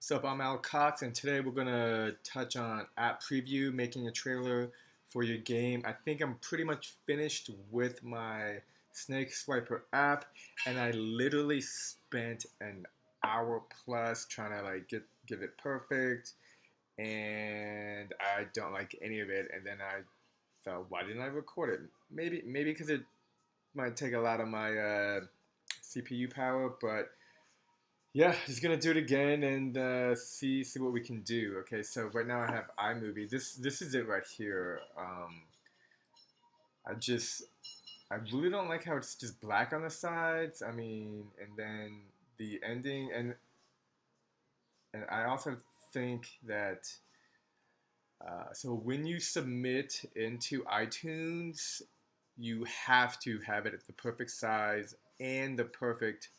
What's up? I'm Al Cox, and today we're gonna touch on app preview, making a trailer for your game. I think I'm pretty much finished with my Snake Swiper app, and I literally spent an hour plus trying to get it perfect, and I don't like any of it. And then I thought, why didn't I record it? Maybe because it might take a lot of my CPU power, but yeah, just gonna do it again and see what we can do. Okay, so right now I have iMovie. This is it right here. I just I really don't like how it's just black on the sides. I mean, and then the ending, and I also think that so when you submit into iTunes, you have to have it at the perfect size and the perfect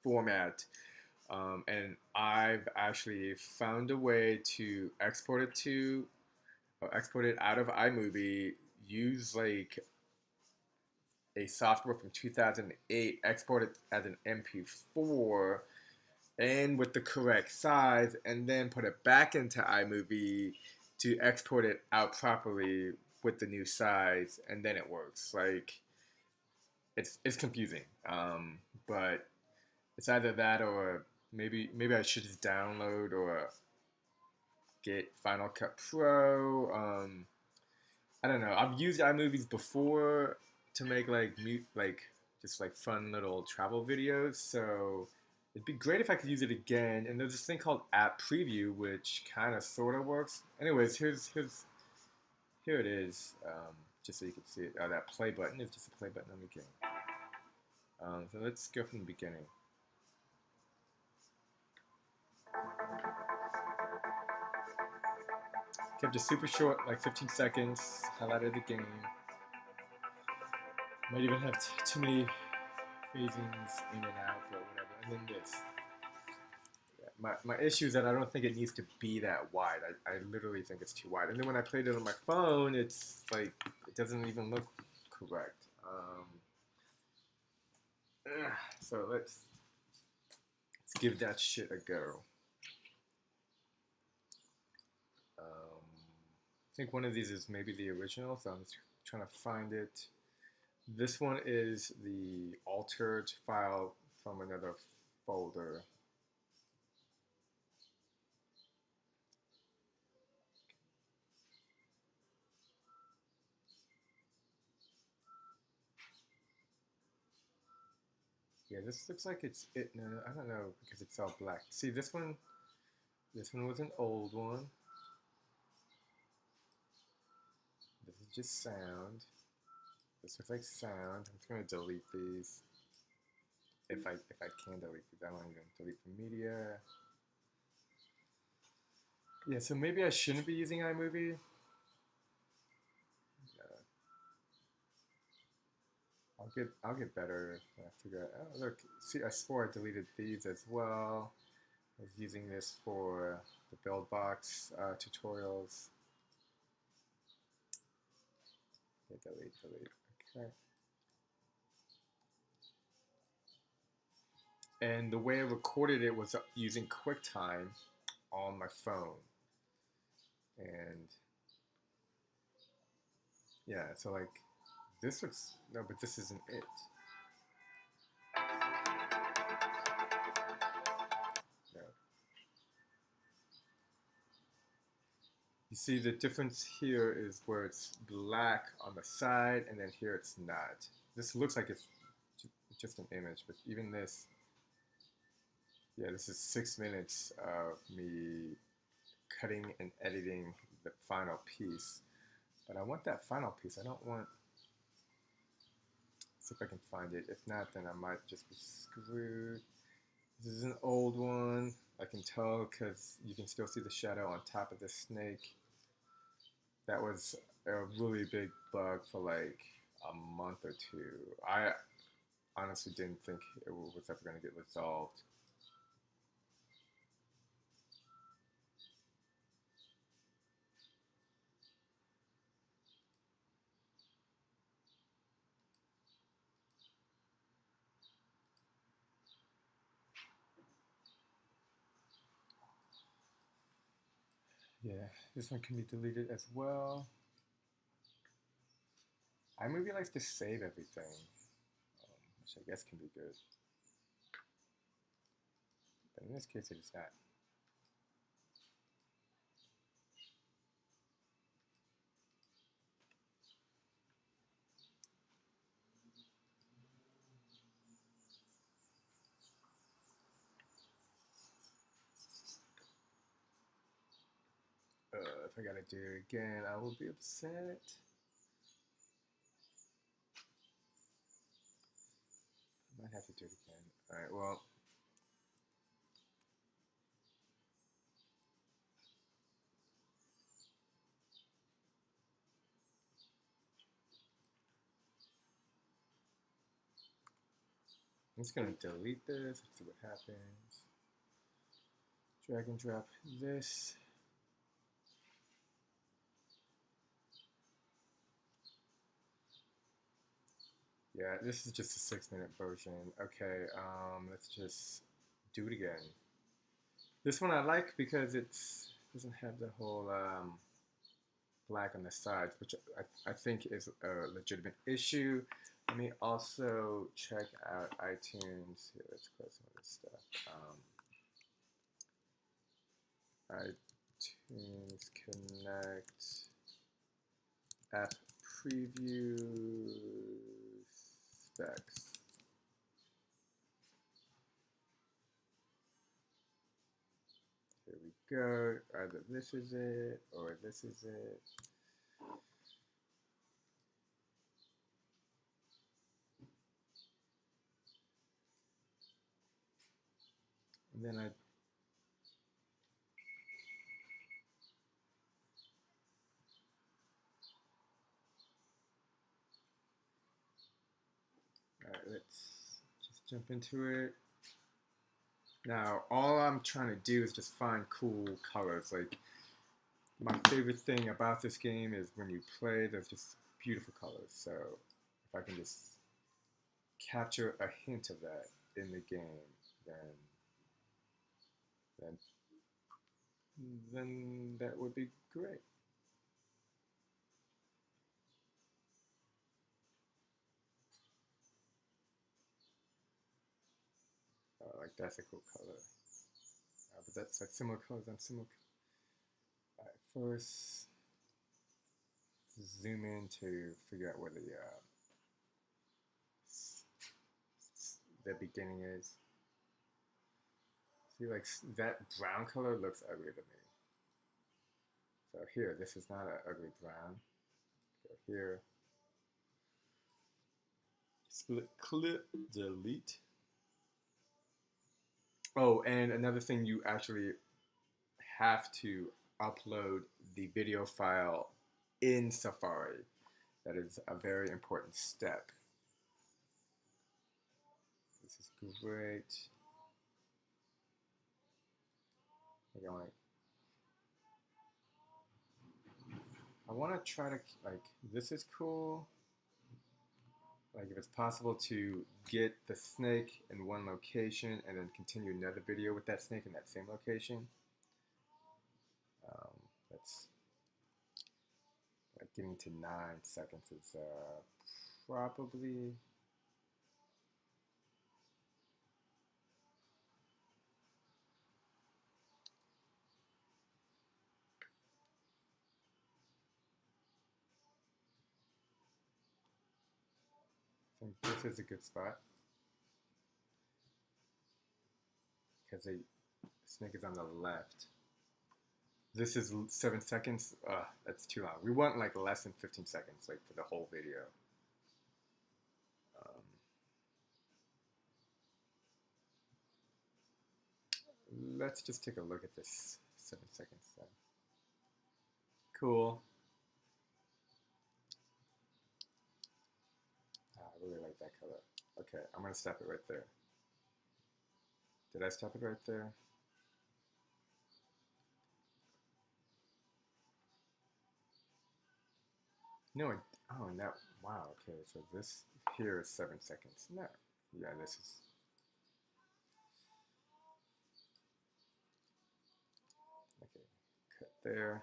format. And I've actually found a way to export it out of iMovie, use like a software from 2008, export it as an MP4 and with the correct size, and then put it back into iMovie to export it out properly with the new size, and then it works. Like it's confusing, but it's either that or maybe I should just download or get Final Cut Pro. I don't know. I've used iMovies before to make just like fun little travel videos. So it'd be great if I could use it again. And there's this thing called App Preview, which kind of sort of works. Anyways, here it is. Just so you can see it. That play button is just a play button on the game. So let's go from the beginning. Kept it super short, like 15 seconds. Highlighted the game. Might even have too many phasings in and out, but whatever. And then this. Yeah, my issue is that I don't think it needs to be that wide. I literally think it's too wide. And then when I played it on my phone, it's like, it doesn't even look correct. So let's give that shit a go. I think one of these is maybe the original, so I'm just trying to find it. This one is the altered file from another folder. Yeah, this looks like it's it. No, I don't know because it's all black. See, this one was an old one. This is just sound. This looks like sound. I'm just gonna delete these. If I can delete these, I don't even delete from media. Yeah, so maybe I shouldn't be using iMovie. I'll get better when I figure out. Oh, look, see, I swore I deleted these as well. I was using this for the build box tutorials. Okay, delete. Okay. And the way I recorded it was using QuickTime on my phone. And yeah, so like this looks, no, but this isn't it. No. You see the difference here is where it's black on the side and then here it's not. This looks like it's just an image, but even this, yeah, this is 6 minutes of me cutting and editing the final piece. But I want that final piece. I don't want, see if I can find it. If not, then I might just be screwed. This is an old one. I can tell because you can still see the shadow on top of the snake. That was a really big bug for like a month or two. I honestly didn't think it was ever going to get resolved. Yeah, this one can be deleted as well. iMovie likes to save everything, which I guess can be good. But in this case, it is not. If I gotta do it again, I will be upset. I might have to do it again. Alright, well. I'm just gonna delete this, let's see what happens. Drag and drop this. Yeah, this is just a 6-minute version. Okay, let's just do it again. This one I like because it doesn't have the whole black on the sides, which I think is a legitimate issue. Let me also check out iTunes. Here, let's close some of this stuff. iTunes Connect App Preview Specs. Here we go. Either this is it or this is it. And then alright, let's just jump into it. Now, all I'm trying to do is just find cool colors. Like, my favorite thing about this game is when you play, there's just beautiful colors. So, if I can just capture a hint of that in the game, then that would be great. Like that's a cool color. But that's like similar colors on similar. Alright, first zoom in to figure out where the beginning is. See, like that brown color looks ugly to me. So here, this is not an ugly brown. Go here. Split clip, delete. Oh, and another thing, you actually have to upload the video file in Safari. That is a very important step. This is great. Like, I want to try to, like, this is cool. Like, if it's possible to get the snake in one location and then continue another video with that snake in that same location. That's like getting to 9 seconds is probably I think this is a good spot because the snake is on the left. This is 7 seconds. That's too long. We want like less than 15 seconds, like for the whole video. Let's just take a look at this 7 seconds then. Cool. I really like that color. Okay, I'm gonna stop it right there. Did I stop it right there? No, oh, no, wow, okay, so this here is 7 seconds. No, yeah, this is, okay, Cut there.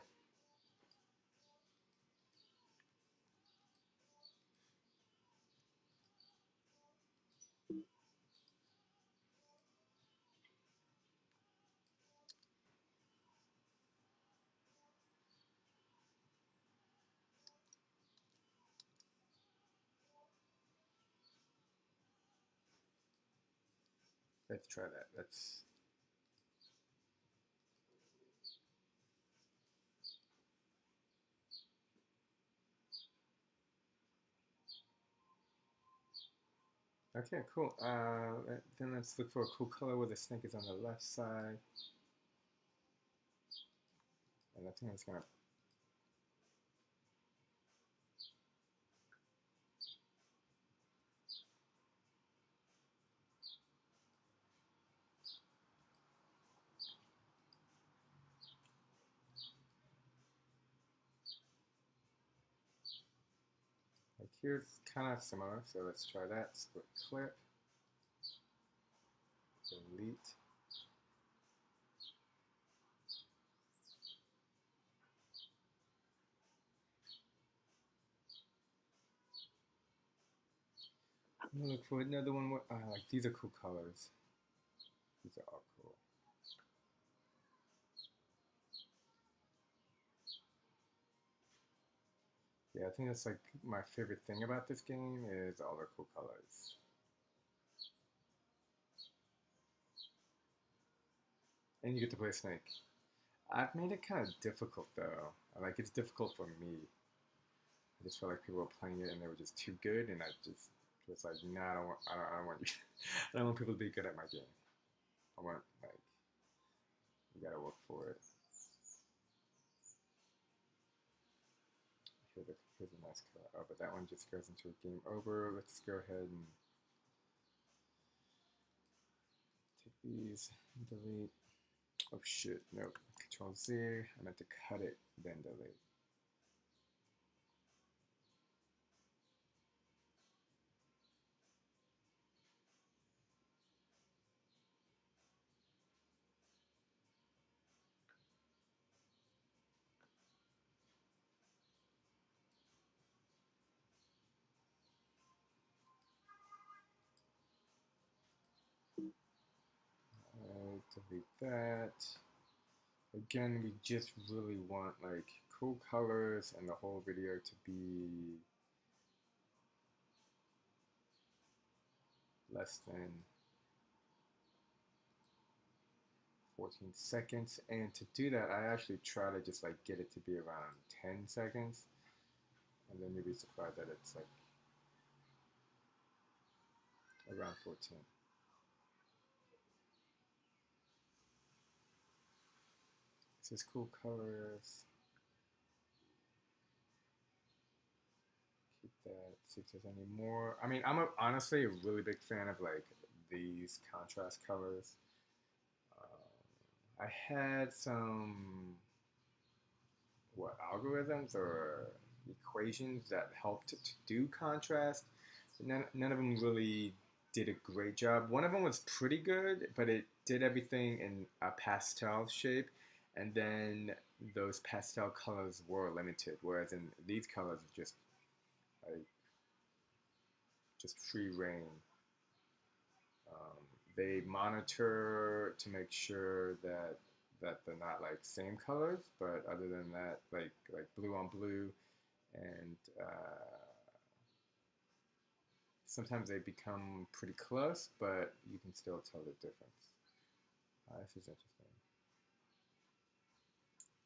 Let's try that. Let's. Okay, cool. Then let's look for a cool color where the snake is on the left side. And I think I'm just gonna. Like here's kind of similar, so let's try that. Split clip. Delete. I'm gonna look for another one. Like these are cool colors. These are all cool. Yeah, I think that's like my favorite thing about this game is all the cool colors. And you get to play Snake. I've made it kind of difficult though. Like it's difficult for me. I just felt like people were playing it and they were just too good, and I just was like, no, I don't want you. I don't want people to be good at my game. I want like you gotta work for it. Here's a nice color. Oh, but that one just goes into a game over. Let's go ahead and take these and delete. Oh shit, nope. Control Z. I meant to cut it, then delete. Delete that. Again, we just really want like cool colors and the whole video to be less than 14 seconds. And to do that, I actually try to just like get it to be around 10 seconds. And then you'll be surprised that it's like around 14. This is cool colors. Keep that, see if there's any more. I mean, honestly a really big fan of like these contrast colors. I had some algorithms or equations that helped to do contrast. None of them really did a great job. One of them was pretty good, but it did everything in a pastel shape, and then those pastel colors were limited. Whereas in these colors, like just free reign. They monitor to make sure that they're not like same colors, but other than that, like blue on blue, and sometimes they become pretty close, but you can still tell the difference. This is interesting.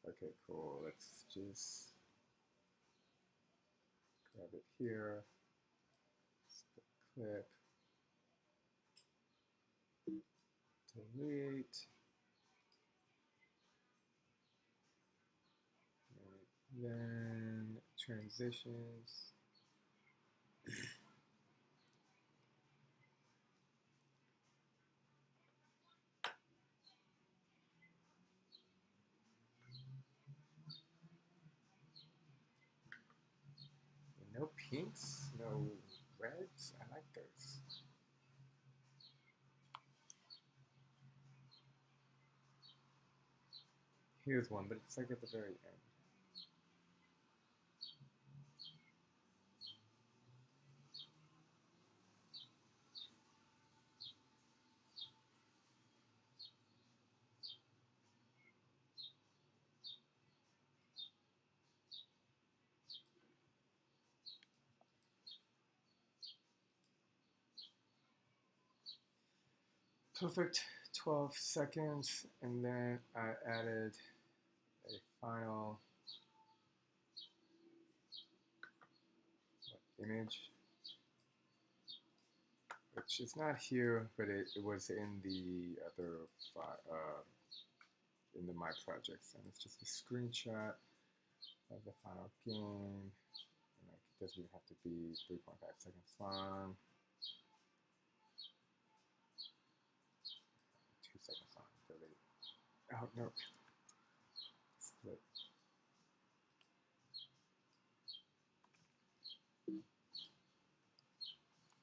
Okay, cool. Let's just grab it here. Clip. Delete. And then transitions. No pinks, no reds. I like those. Here's one, but it's like at the very end. Perfect 12 seconds, and then I added a final image, which is not here, but it was in the other file, in the My Projects, and it's just a screenshot of the final game. And like, it doesn't have to be 3.5 seconds long. 2 seconds long. Delete. Oh no. Split.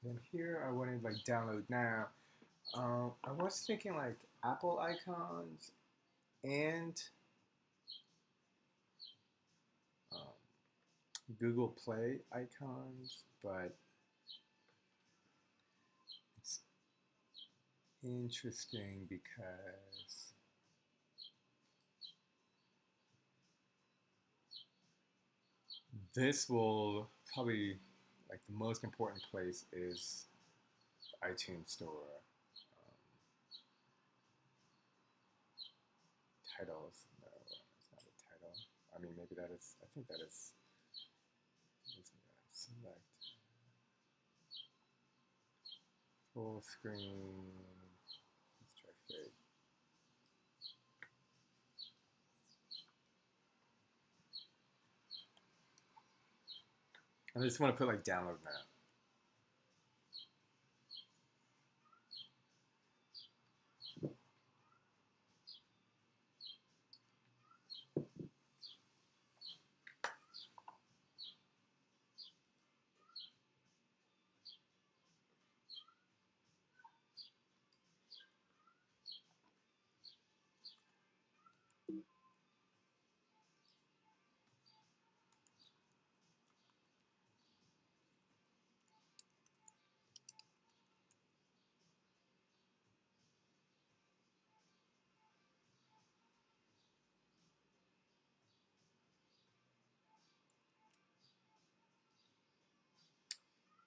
Then here I wanted like download now. I was thinking like Apple icons and um, Google Play icons, but it's interesting because this will probably, like, the most important place is the iTunes Store. Titles, no, it's not a title. I mean, maybe that is, I think that is, select full screen, let's try fade. I just want to put like download now.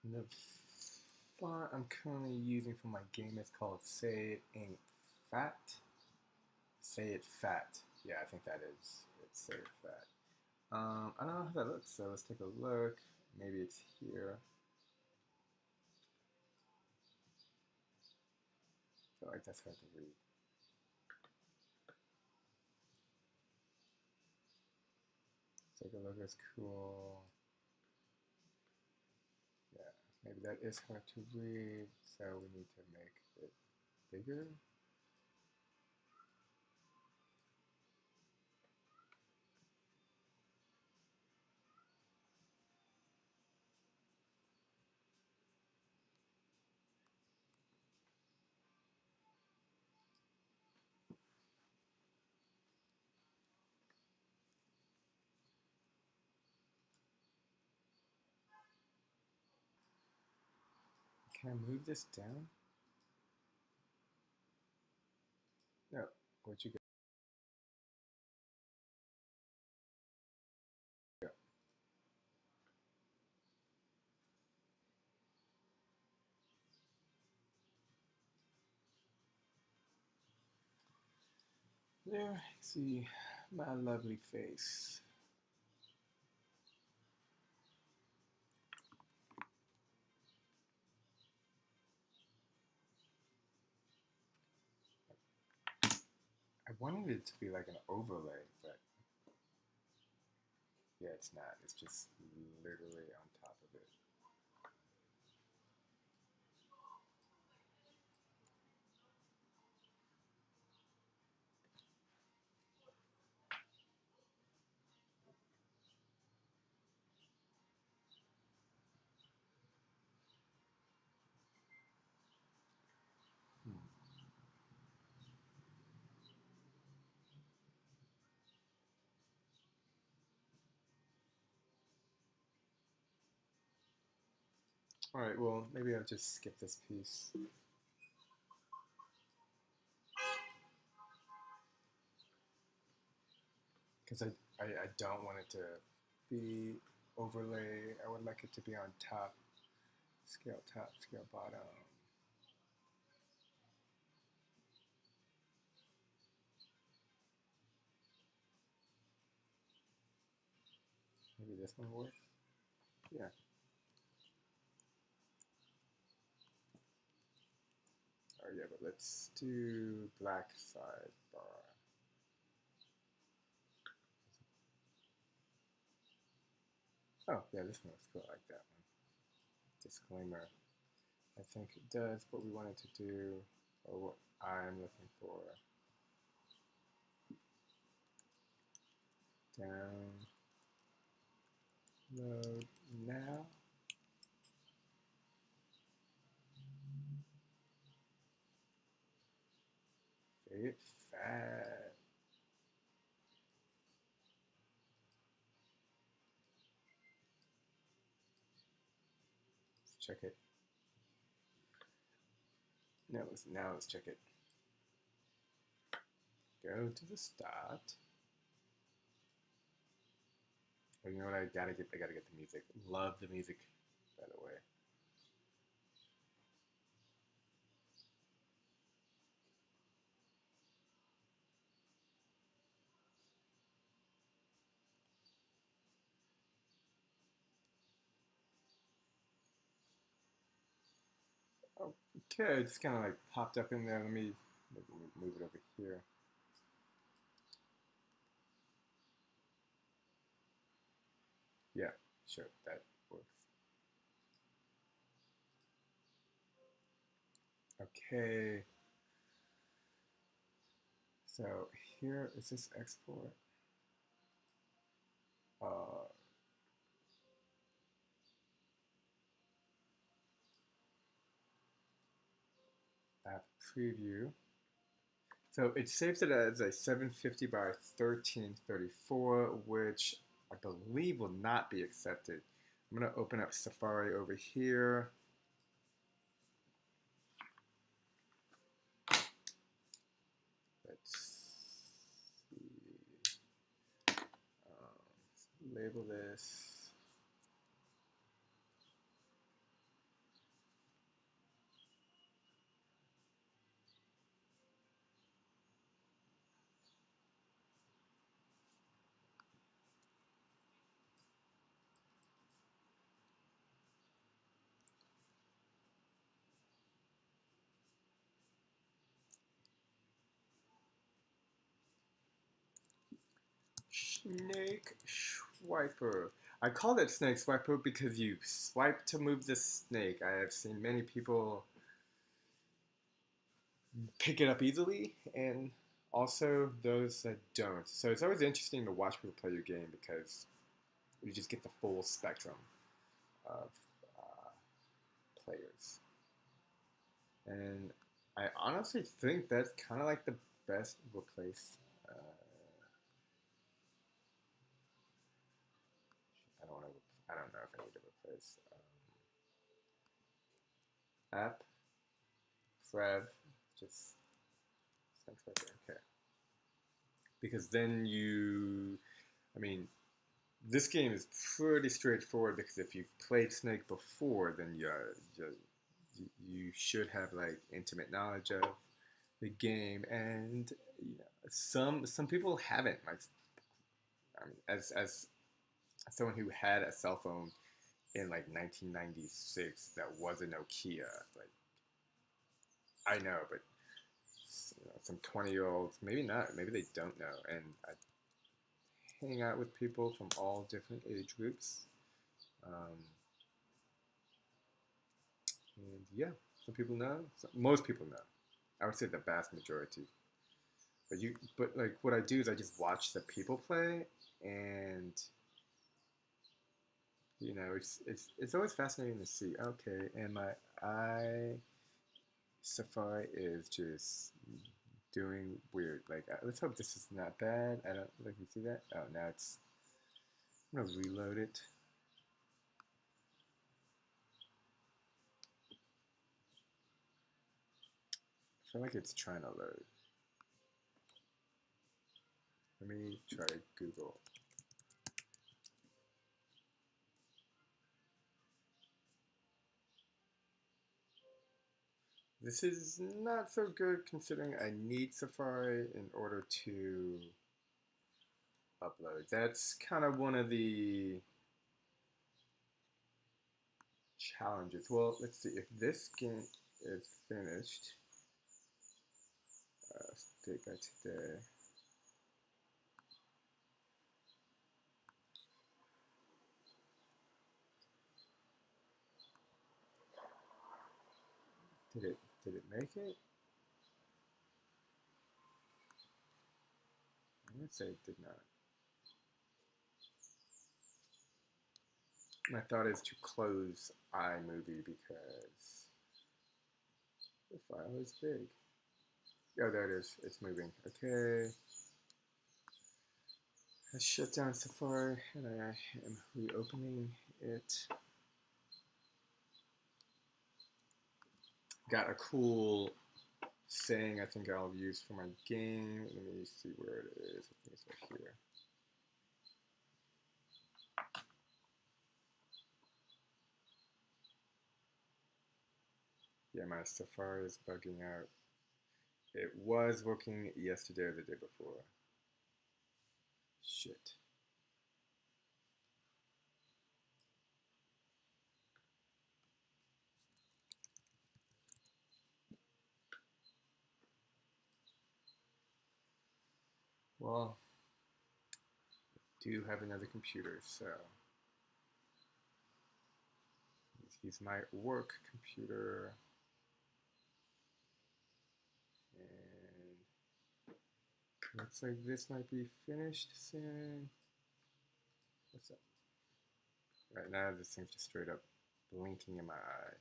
And the font I'm currently using for my game is called Say It Ain't Fat. Say It Fat. Yeah, I think that is. It's Say It Fat. I don't know how that looks, so let's take a look. Maybe it's here. I feel like that's hard to read. Take a look, it's cool. Yeah, maybe that is hard to read, so we need to make it bigger. Can I move this down? No, where'd you go? There, see my lovely face. I wanted it to be like an overlay, but yeah, it's not. It's just literally on top of it. Hmm. Alright, well, maybe I'll just skip this piece. Because I don't want it to be overlay. I would like it to be on top, scale bottom. Maybe this one will work. Yeah. Oh yeah, but let's do black sidebar. Oh yeah, this one looks cool. I like that one. Disclaimer. I think it does what we wanted to do, or what I'm looking for. Download now. Very fast. Let's check it. No, now let's check it. Go to the start. Oh, you know what? I gotta get the music. Love the music, by the way. Okay, it just kind of like popped up in there. Let me move it over here. Yeah, sure, that works. Okay. So here is this export. App preview. So it saves it as a 750 by 1334, which I believe will not be accepted. I'm going to open up Safari over here. Let's see. Label this. Snake Swiper. I call it Snake Swiper because you swipe to move the snake. I have seen many people pick it up easily, and also those that don't. So it's always interesting to watch people play your game because you just get the full spectrum of uh, players. And I honestly think that's kind of like the best replace. Uh, I don't want to. I don't know if I need to replace app Fred. Just thanks right there. Okay, because then you. I mean, this game is pretty straightforward because if you've played Snake before, then you should have like intimate knowledge of the game, and you know, some people haven't. Like, I mean, as someone who had a cell phone in like 1996 that was a Nokia, like I know, but you know, some 20-year-olds maybe not, maybe they don't know, and I hang out with people from all different age groups. Um, and yeah, some people know, most people know. I would say the vast majority. But like what I do is I just watch the people play, and you know, it's always fascinating to see. Okay, and my eye Safari is just doing weird. Like let's hope this is not bad. I don't like you see that. Oh, now it's. I'm gonna reload it. feel like it's trying to load. Let me try Google. This is not so good considering I need Safari in order to upload. That's kind of one of the challenges. Well, let's see if this game is finished. Date by today. Did it make it? I'm gonna say it did not. My thought is to close iMovie because the file is big. Oh, there it is. It's moving. Okay. I shut down Safari and I am reopening it. Got a cool saying I think I'll use for my game. Let me see where it is. I think it's right here. Yeah, my Safari is bugging out. It was working yesterday or the day before. Shit. Well, I do have another computer, so let's use my work computer. And looks like this might be finished soon. What's up? Right now, this thing's just straight up blinking in my eye.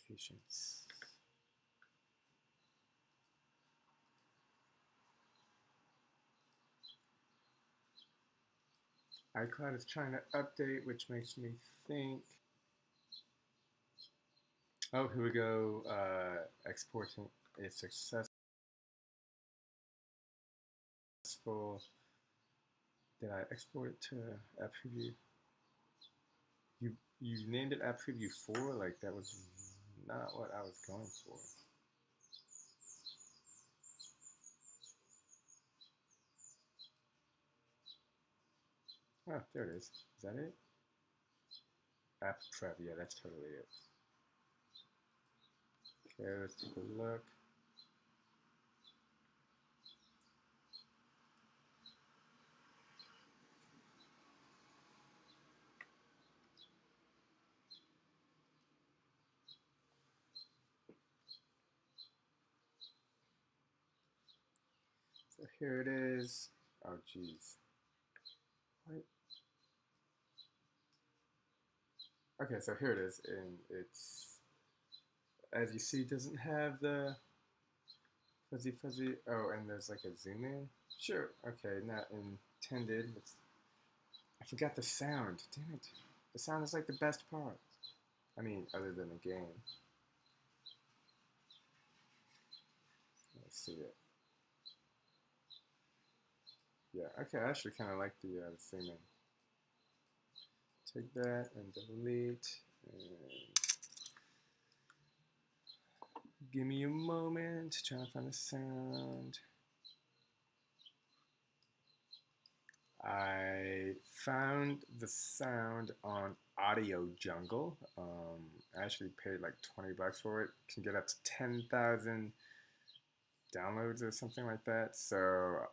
Patience. iCloud is trying to update, which makes me think. Oh, here we go. Exporting is successful. Did I export it to App Preview? You named it App Preview 4? Like, that was not what I was going for. Oh, there it is. Is that it? App Prep, yeah, that's totally it. Okay, let's take a look. So here it is. Oh, geez. What? Okay, so here it is, and it's, as you see, doesn't have the fuzzy. Oh, and there's like a zoom in. Sure. Okay, not intended. I forgot the sound. Damn it. The sound is like the best part. I mean, other than the game. Let's see it. Yeah. Okay. I actually kind of like the zoom in. Take that and delete. And give me a moment. Trying to find the sound. I found the sound on Audio Jungle. I actually paid like 20 bucks for it. Can get up to 10,000 downloads or something like that. So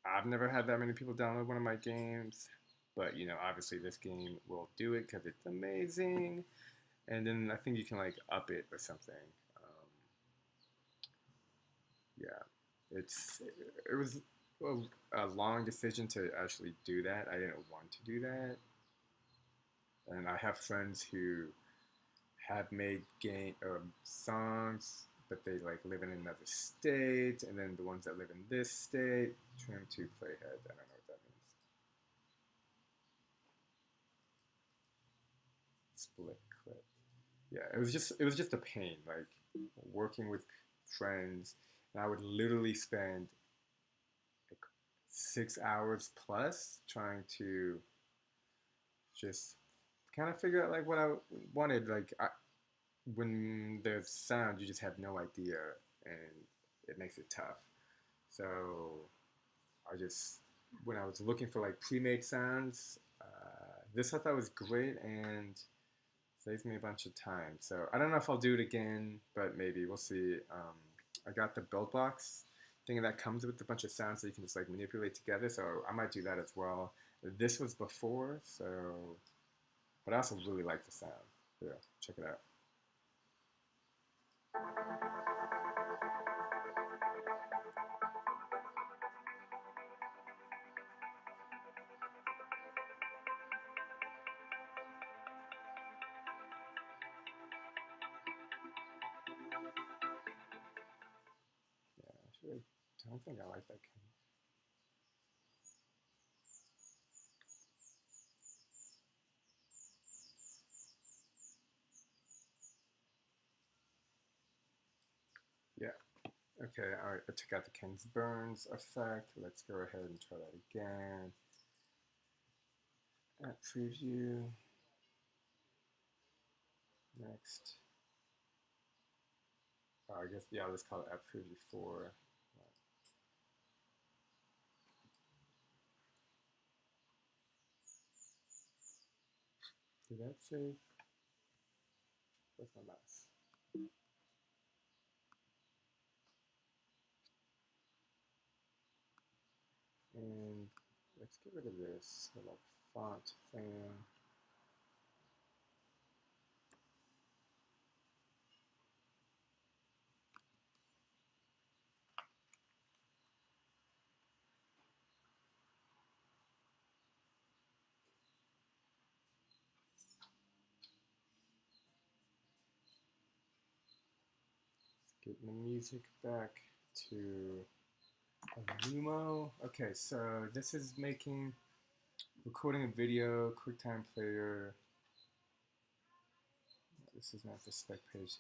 I've never had that many people download one of my games, but you know, obviously this game will do it because it's amazing. And then I think you can like up it or something. Yeah, it was a long decision to actually do that. I didn't want to do that, and I have friends who have made game songs, but they like live in another state, and then the ones that live in this state. Trim to playhead. I don't know what that means. Split clip. Yeah, it was just a pain, like working with friends, and I would literally spend like 6 hours plus trying to just kind of figure out like what I wanted. When there's sound, you just have no idea, and it makes it tough. So I just when I was looking for like pre-made sounds, this I thought was great and saves me a bunch of time. So I don't know if I'll do it again, but maybe we'll see. I got the build box thing that comes with a bunch of sounds that you can just like manipulate together. So I might do that as well. This was before, so but I also really like the sound. So yeah, check it out. Yeah, actually, I don't think I like that. Yeah. Okay, all right, I took out the Ken's Burns effect. Let's go ahead and try that again. App preview. Next. Oh, I guess, yeah, let's call it app preview 4. Did that save? Where's my mouse? And let's get rid of this little font thing. Getting the music back to Lumo. Okay, so this is recording a video, QuickTime Player. This is not the spec page.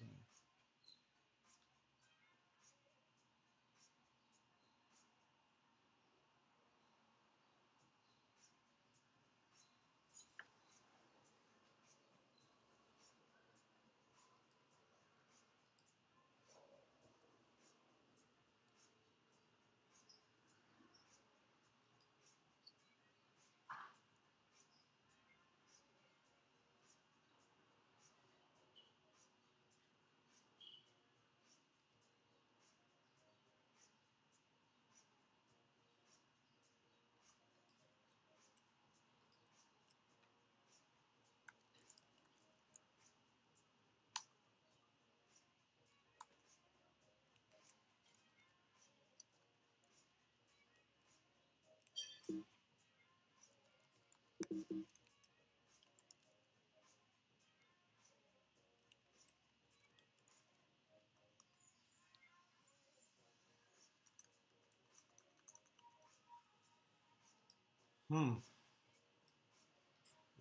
You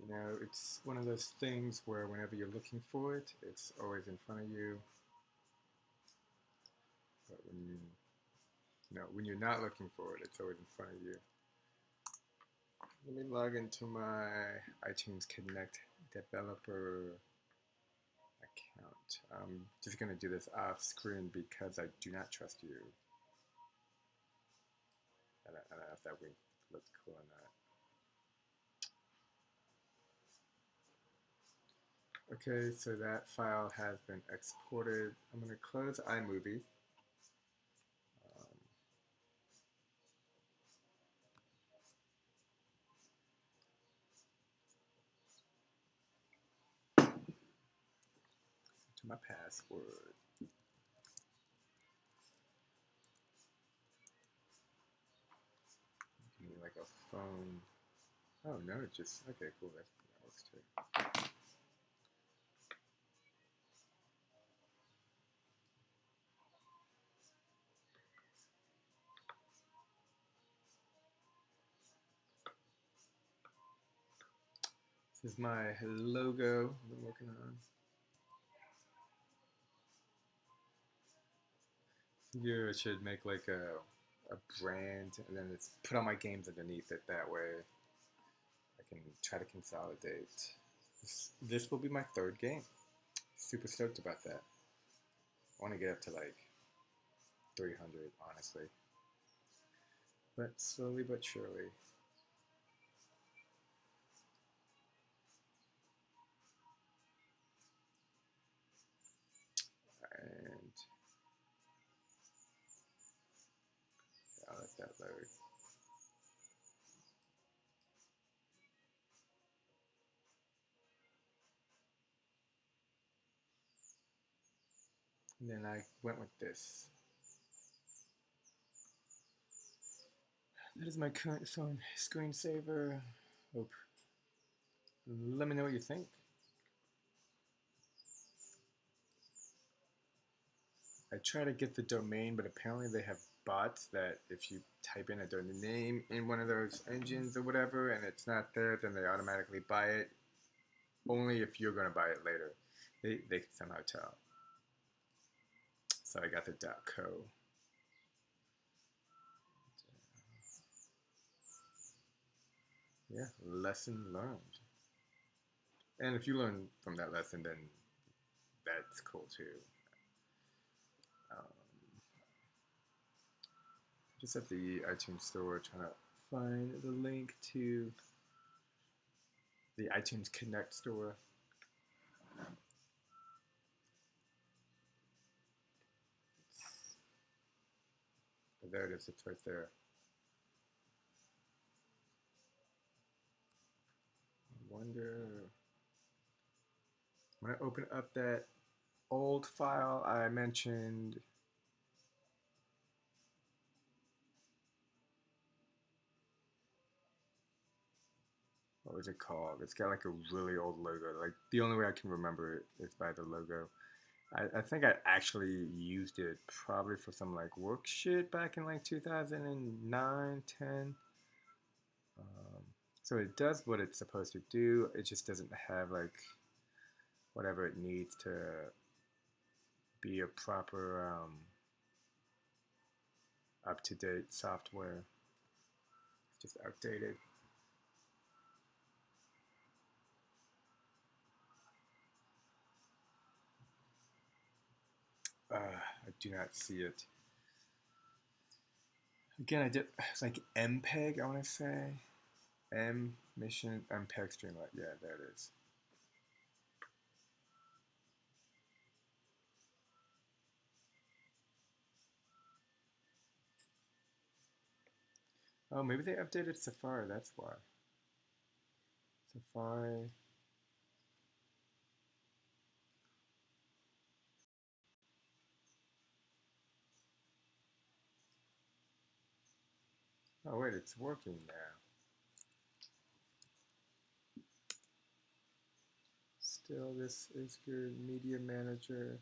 know, it's one of those things where whenever you're looking for it, it's always in front of you. But when you're not looking for it, it's always in front of you. Let me log into my iTunes Connect developer account. I'm just going to do this off screen because I do not trust you. I don't know if that would look cool or not. Okay, so that file has been exported. I'm going to close iMovie. To my password. Give me like a phone. Oh no, it just okay, cool. That works too. This is my logo I've been working on. Figure I should make like a brand and then it's put all my games underneath it. That way I can try to consolidate. This will be my third game. Super stoked about that. I want to get up to like 300, honestly. But slowly but surely. And I'll let that load. And then I went with this. That is my current phone screensaver. Hope. Let me know what you think. I try to get the domain, but apparently they have bots that if you type in a domain name in one of those engines or whatever and it's not there, then they automatically buy it. Only if you're going to buy it later. They can somehow tell. So I got the .co. Yeah, lesson learned. And if you learn from that lesson, then that's cool too. Um, just at the iTunes store trying to find the link to the iTunes Connect store. There it is, it's right there. I wonder, when I open up that old file I mentioned, what was it called? It's got like a really old logo. Like the only way I can remember it is by the logo. I think I actually used it probably for some like work shit back in like 2009, 10. So it does what it's supposed to do. It just doesn't have like whatever it needs to be a proper up-to-date software. It's just outdated. I do not see it. Again, I did like MPEG, I want to say. Mission MPEG StreamClip. Yeah, there it is. Oh, maybe they updated Safari, that's why. Safari. Oh, wait, it's working now. Still, this is good. Media Manager.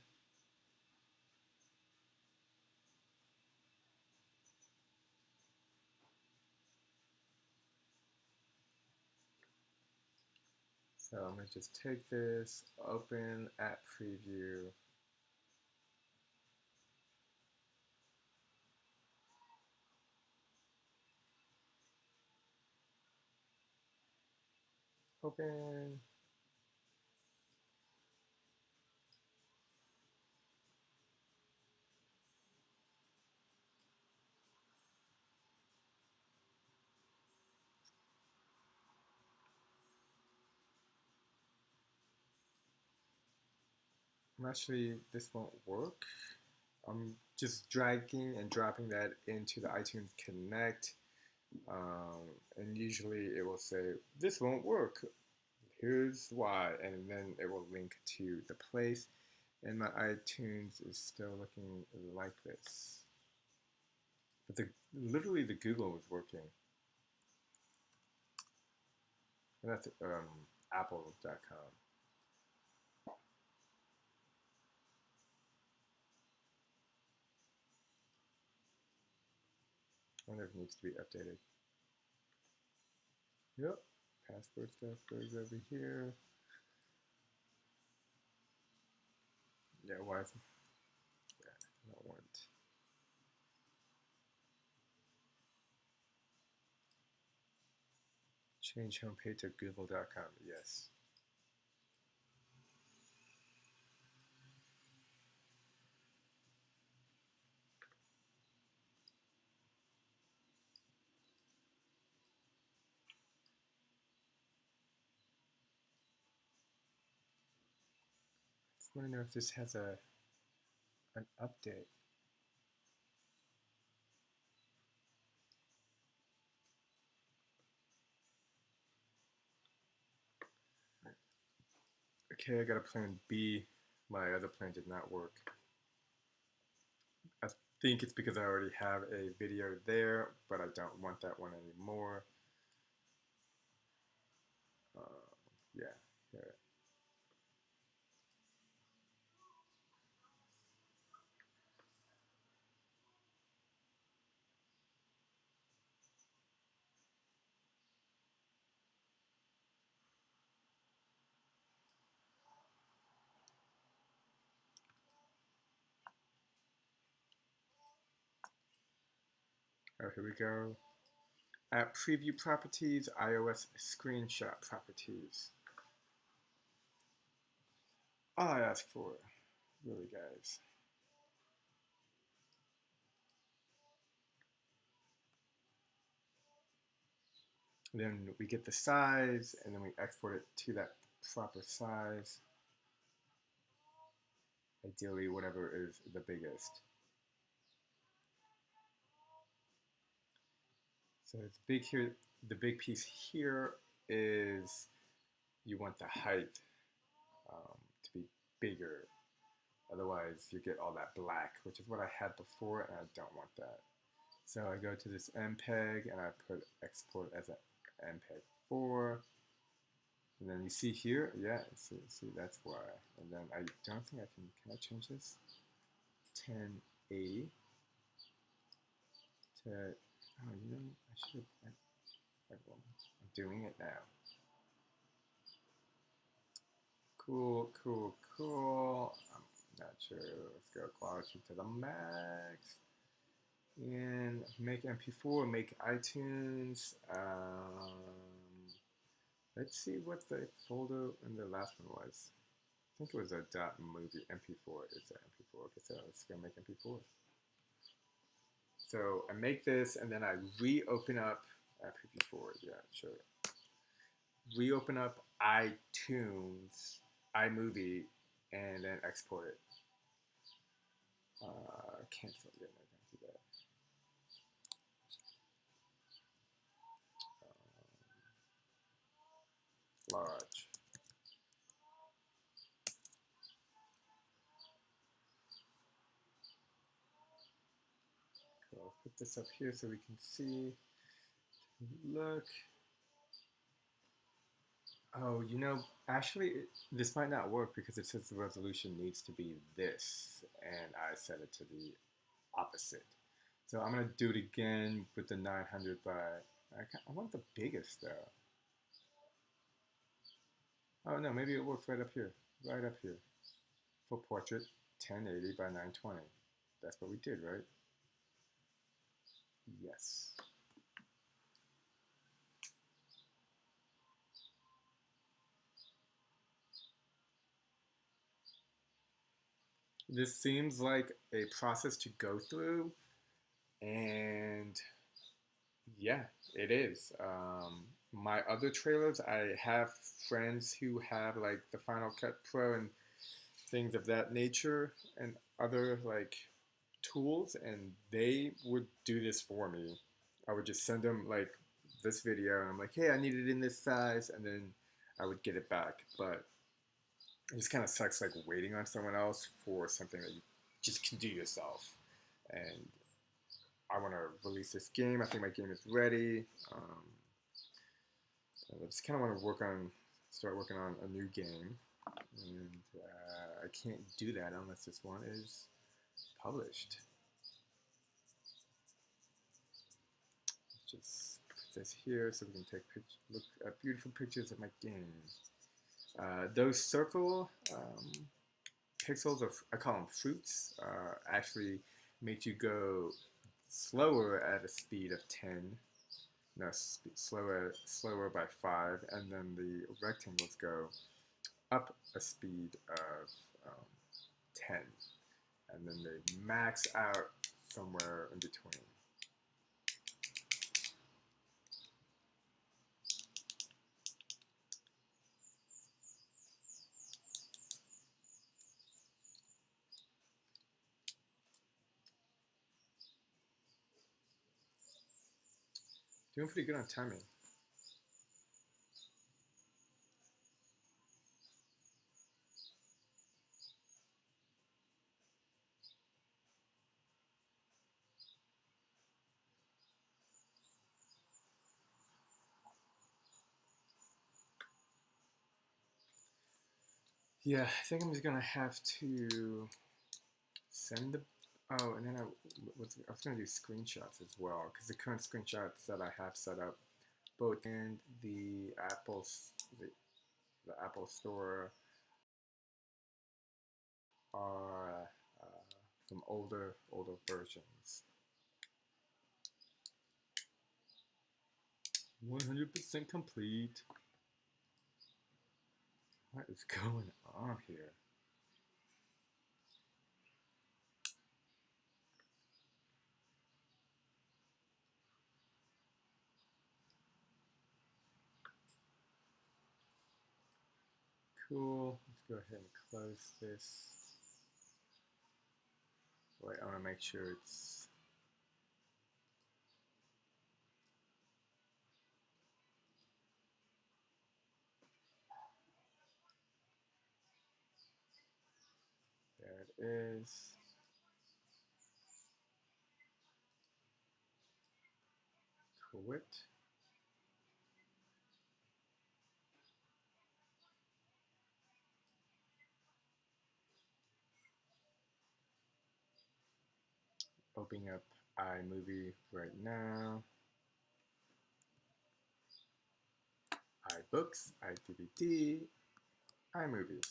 So I'm going to just take this, open App Preview. Open. Actually, this won't work. I'm just dragging and dropping that into the iTunes Connect. And usually it will say, this won't work. Here's why. And then it will link to the place. And my iTunes is still looking like this. But literally the Google was working. And that's apple.com. I wonder if it needs to be updated. Yep, password stuff goes over here. Yeah, why is it? Yeah, I don't want. Change homepage to google.com. Yes. I just want to know if this has an update. Okay, I got a plan B. My other plan did not work. I think it's because I already have a video there, but I don't want that one anymore. Yeah, yeah. Oh, here we go. App preview properties, iOS screenshot properties. All I ask for, really, guys. Then we get the size, and then we export it to that proper size. Ideally, whatever is the biggest. So it's big here. The big piece here is you want the height to be bigger. Otherwise, you get all that black, which is what I had before, and I don't want that. So I go to this MPEG, and I put export as an MPEG 4. And then you see here, yeah, see that's why. And then I don't think I can I change this? 1080 to, oh, you know, I should have, well, I'm doing it now. Cool, cool, cool. I'm not sure. Let's go quality to the max. And make MP4, make iTunes. Let's see what the folder in the last one was. I think it was a .movie. MP4 is an MP4. Okay, so let's go make MP4. So I make this and then I reopen up preview forward. Yeah, sure. Reopen up iTunes, iMovie, and then export it. Cancel. Yeah, no, don't do that. Large. Cool. I'll put this up here so we can see. Look. Oh, you know, actually, this might not work because it says the resolution needs to be this, and I set it to the opposite. So I'm gonna do it again with the 900 by. I want the biggest though. Oh no, maybe it works right up here, right up here. For portrait, 1080 by 920. That's what we did, right? Yes. This seems like a process to go through, and yeah, it is. My other trailers, I have friends who have like the Final Cut Pro and things of that nature, and other like tools, and they would do this for me. I would just send them like this video, and I'm like, hey, I need it in this size, and then I would get it back. But it just kind of sucks like waiting on someone else for something that you just can do yourself. And I want to release this game. I think my game is ready. I just kind of want to start working on a new game, and I can't do that unless this one is published. Just put this here so we can take look at beautiful pictures of my game. Those circle pixels, or I call them fruits, actually make you go slower at a speed of 10. No, slower by 5, and then the rectangles go up a speed of 10, and then they max out somewhere in between. Doing pretty good on timing. Yeah, I think I'm just gonna have to send the. Oh, and then I was gonna do screenshots as well, because the current screenshots that I have set up, both in the the Apple Store, are from older versions. 100% complete. What is going on here? Cool. Let's go ahead and close this. Wait, I want to make sure it's. There it is. Quit. Opening up iMovie right now. iBooks, iDVD, iMovie.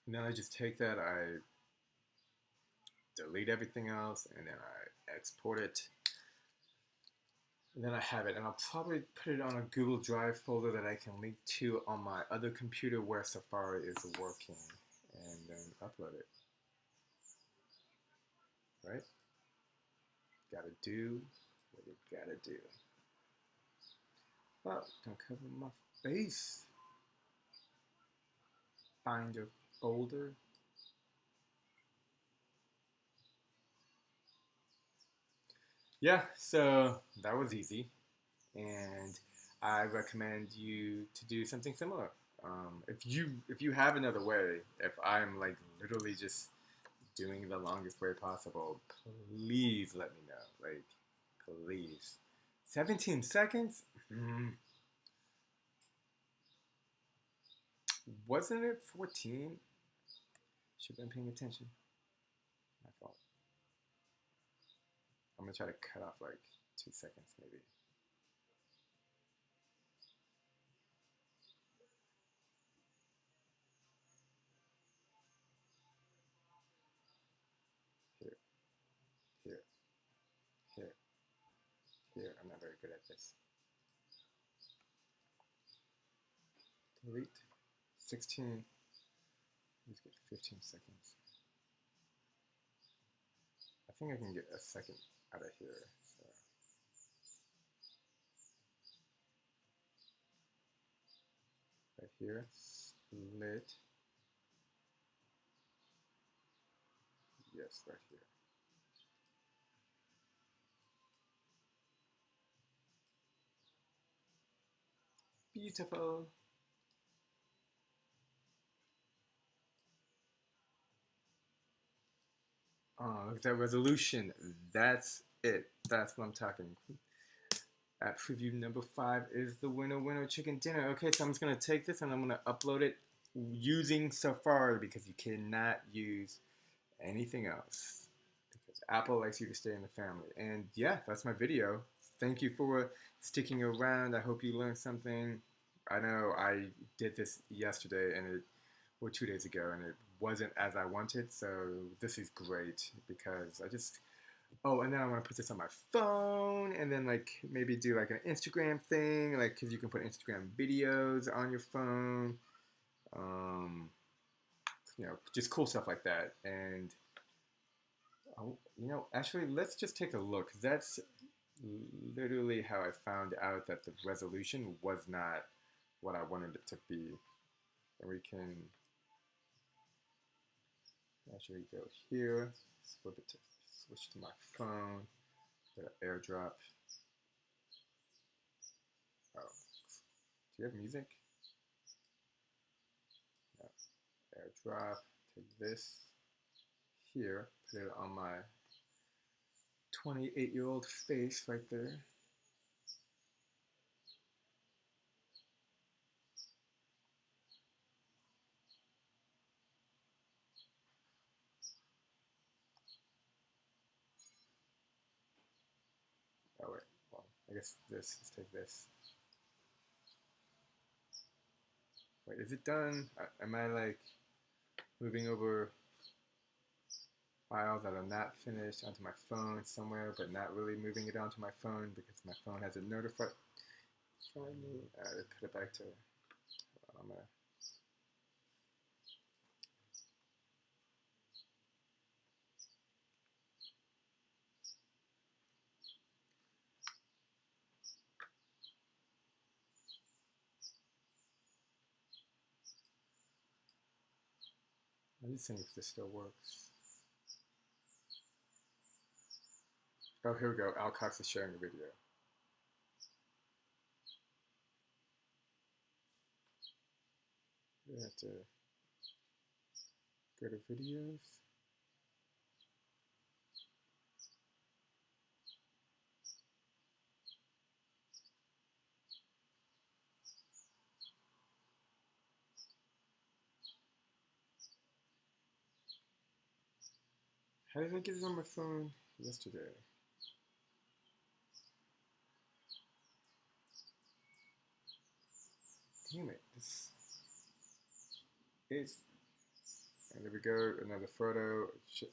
And then I just take that, I delete everything else, and then I export it. And then I have it, and I'll probably put it on a Google Drive folder that I can link to on my other computer where Safari is working, and then upload it. Right? Gotta do what you gotta do. Oh, don't cover my face. Find your folder. Yeah, so that was easy, and I recommend you to do something similar. If you have another way, if I'm like literally just doing the longest way possible, please let me know. Like, please. 17 seconds? Wasn't it 14? Should have been paying attention. My fault. I'm gonna try to cut off like 2 seconds maybe. Here, here, here, here. I'm not very good at this. Delete. 16. Let's get 15 seconds. I think I can get a second out of here. So. Right here, split. Yes, right here. Beautiful. Oh, look at that resolution. That's it. That's what I'm talking. App preview number 5 is the winner chicken dinner. Okay, so I'm just gonna take this and I'm gonna upload it using Safari because you cannot use anything else because Apple likes you to stay in the family. And yeah, that's my video. Thank you for sticking around. I hope you learned something. I know I did this yesterday or 2 days ago, and it wasn't as I wanted. So this is great because I just and then I want to put this on my phone, and then like maybe do like an Instagram thing, like because you can put Instagram videos on your phone. Um, just cool stuff like that. And actually, let's just take a look. That's literally how I found out that the resolution was not what I wanted it to be. And we can actually go here, switch to my phone, go to AirDrop. Oh, do you have music? No. AirDrop. Take this here, put it on my 28-year-old face right there. Oh wait, well, I guess let's take this. Wait, is it done? Am I like moving over files that are not finished onto my phone somewhere, but not really moving it onto my phone because my phone hasn't notified me? Put it back to, I'm gonna, I'm just seeing if this still works. Oh, here we go. Alcox is sharing the video. We have to go to videos. How did I get it on my phone yesterday? Damn it. This is. And there we go. Another photo.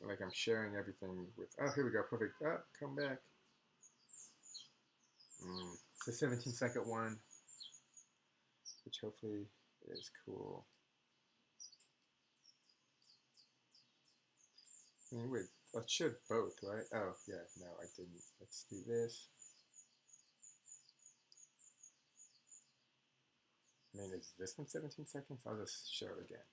Like I'm sharing everything with. Oh, here we go. Perfect. Oh, come back. It's a 17-second one, which hopefully is cool. I mean, wait. I should both, right? Oh, yeah. No, I didn't. Let's do this. I mean, is this one 17 seconds? I'll just show it again.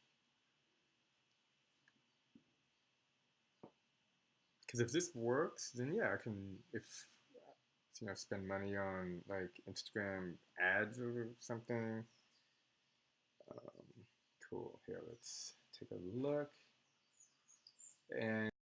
Because if this works, then yeah, I can, if, spend money on like Instagram ads or something. Cool. Here, let's take a look. And